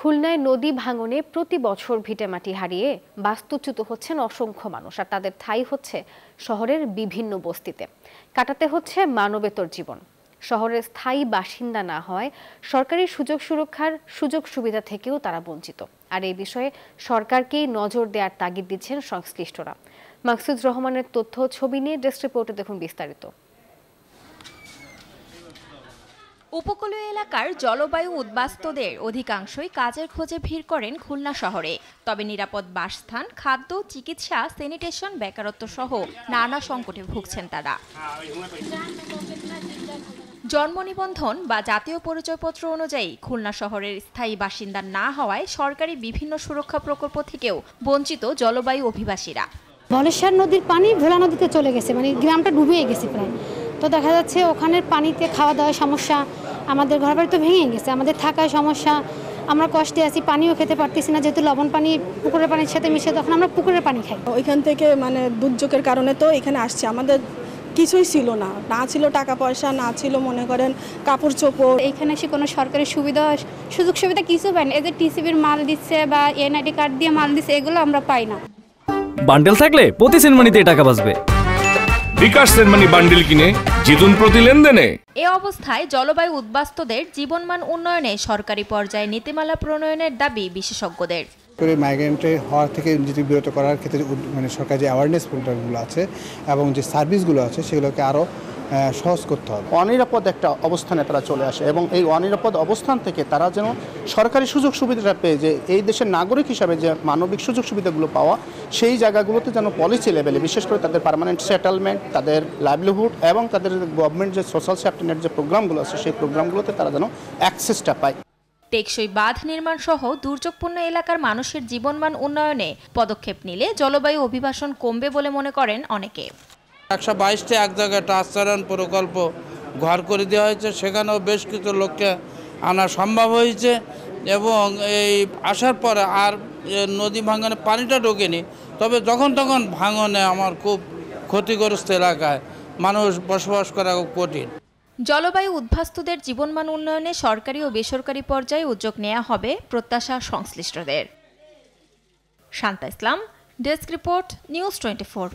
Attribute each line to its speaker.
Speaker 1: খুলনায় নদী ভাঙনে প্রতি বছর ভিটেমাটি হারিয়ে বাস্তুচ্যুত হচ্ছেন অসংখ্য মানুষ, আর তাদের ঠাঁই হচ্ছে শহরের বিভিন্ন বস্তিতে। কাটাতে হচ্ছে মানবেতর জীবন। শহরের স্থায়ী বাসিন্দা না হয় সরকারি সুযোগ সুবিধা থেকেও তারা বঞ্চিত। আর এই বিষয়ে সরকারকেই নজর দেওয়ার তাগিদ দিচ্ছেন সংশ্লিষ্টরা। মাকসুদ রহমানের তথ্য ছবি নিয়ে ডেস্ক রিপোর্টে দেখুন বিস্তারিত।
Speaker 2: উপকূলীয় এলাকার জলবায়ু উদ্বাস্তুদের অধিকাংশই কাজের খোঁজে ভিড় করেন খুলনা শহরে। তবে নিরাপদ বাসস্থান, খাদ্য, চিকিৎসা, স্যানিটেশন, বেকারত্ব সহ নানা সংকটে ভুগছেন তারা। জন্ম নিবন্ধন বা জাতীয় পরিচয়পত্র অনুযায়ী খুলনা শহরের স্থায়ী বাসিন্দা না হওয়ায় সরকারি বিভিন্ন সুরক্ষা প্রকল্প থেকেও বঞ্চিত জলবায়ু অভিবাসীরা।
Speaker 3: বলেশ্বর নদীর পানি ভোলা নদীতে চলে গেছে, মানে গ্রামটা ডুবে গেছে প্রায়। তো দেখা যাচ্ছে ওখানের পানিতে খাওয়া দাওয়ার সমস্যা, আমাদের ঘরবাড়ি তো ভেঙে গেছে, আমাদের থাকার সমস্যা, আমরা কষ্টে আছি, পানিও খেতে পারতেছি না, যেহেতু লবণ পানি পুকুরের পানির সাথে মিশে, তখন আমরা পুকুরের পানি খাই।
Speaker 4: ওইখান থেকে মানে দুর্যোগের কারণে তো এখানে আসছে, আমাদের কিছুই ছিল না, না ছিল টাকা পয়সা, না ছিল মনে করেন কাপড় চোপড়।
Speaker 3: এইখানে এসে কোনো সরকারি সুযোগ সুবিধা কিছু পাই না। এই যে টিসিবির মাল দিচ্ছে বা এনআইডি কার্ড দিয়ে মাল দিচ্ছে, এগুলো আমরা পাই না।
Speaker 5: বান্ডেল থাকলে প্রতি সেনমানিতে টাকা বাঁচবে।
Speaker 6: বিকাশ সেনমানি বান্ডেল কিনে জিতুন প্রতি লেনদেনে।
Speaker 2: এ অবস্থায় জলবায়ু উদ্বাস্তুদের জীবনমান উন্নয়নে সরকারি পর্যায়ে নীতিমালা প্রণয়নের দাবি বিশেষজ্ঞদের।
Speaker 7: মাইগ্রেন্টের হওয়া থেকে নিজেকে বিরত করার ক্ষেত্রে মানে সরকার যে অ্যাওয়ারনেস প্রোগ্রামগুলো আছে এবং যে সার্ভিসগুলো আছে সেগুলোকে আরও সহজ করতে হবে।
Speaker 8: অনিরাপদ একটা অবস্থানে তারা চলে আসে এবং এই অনিরাপদ অবস্থান থেকে তারা যেন সরকারি সুযোগ সুবিধাটা পেয়ে, যে এই দেশের নাগরিক হিসাবে যে মানবিক সুযোগ সুবিধাগুলো পাওয়া, সেই জায়গাগুলোতে যেন পলিসি লেভেলে বিশেষ করে তাদের পার্মানেন্ট সেটেলমেন্ট, তাদের লাইভলিহুড এবং তাদের গভর্নমেন্ট যে সোশ্যাল সেফটি নেট যে প্রোগ্রামগুলো আছে সেই প্রোগ্রামগুলোতে তারা যেন অ্যাক্সেসটা পায়।
Speaker 2: টেকসই বাঁধ নির্মাণ সহ দুর্যোগপূর্ণ এলাকার মানুষের জীবনমান উন্নয়নে পদক্ষেপ নিলে জলবায়ু অভিবাসন কমবে বলে মনে করেন অনেকে।
Speaker 9: 122টা এক জায়গায় ট্রান্সফারেন্ট প্রকল্প ঘর করে দেওয়া হয়েছে, সেখানেও বেশ কিছু লোককে আনা সম্ভব হয়েছে এবং এই আসার পরে আর নদী ভাঙনে পানিটা ঢোকেনি। তবে যখন তখন ভাঙনে আমার খুব ক্ষতিগ্রস্ত এলাকায় মানুষ বসবাস করা খুব কঠিন।
Speaker 2: জলবায়ু উদ্বাস্তুদের জীবনমান উন্নয়নে সরকারি ও বেসরকারি পর্যায়ে উদ্যোগ নেওয়া হবে প্রত্যাশা সংশ্লিষ্টদের। শান্তা ইসলাম, ডেস্ক রিপোর্ট, নিউজ 24।